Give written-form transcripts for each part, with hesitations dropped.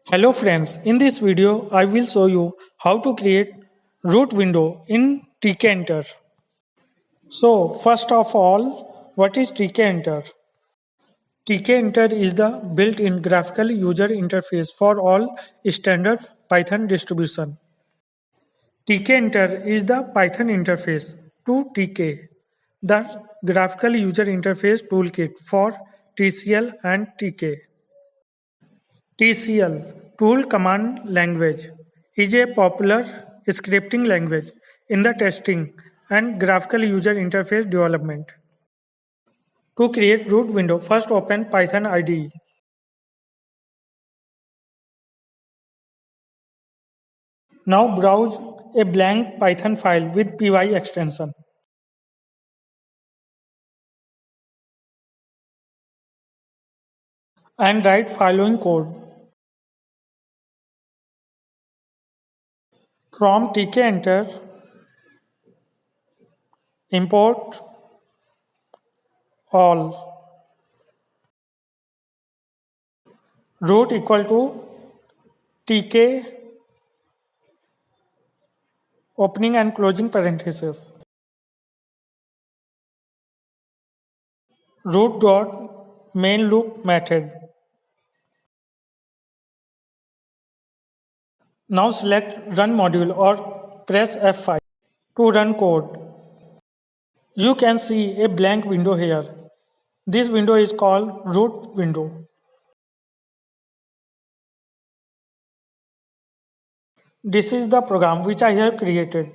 Hello friends, in this video I will show you how to create root window in tkinter. So first of all, what is tkinter? tkinter is the built-in graphical user interface for all standard Python distribution. tkinter is the Python interface to tk, the graphical user interface toolkit for TCL and tk. TCL Tool Command Language is a popular scripting language in the testing and graphical user interface development. To create root window, first open Python IDE. Now browse a blank Python file with py extension. And write following code. From tkinter, import all. Root equal to tk opening and closing parentheses. Root dot Mainloop method. Now select Run module or press F5 to run code. You can see a blank window here. This window is called root window. This is the program which I have created.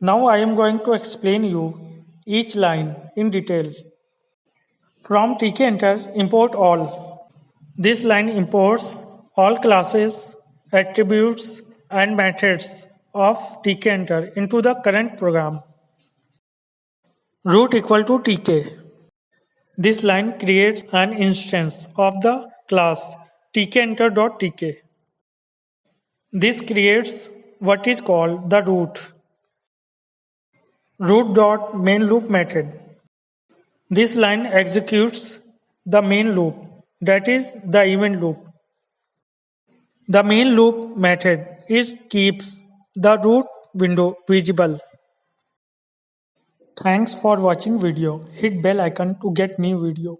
Now I am going to explain you each line in detail. From tkinter, import all. This line imports all classes, attributes, and methods of tkinter into the current program. Root equal to tk. This line creates an instance of the class tkinter.tk. This creates what is called the root. Root.mainloop method. This line executes the main loop, that is the event loop. The main loop method keeps the root window visible. Thanks for watching video. Hit bell icon to get new video.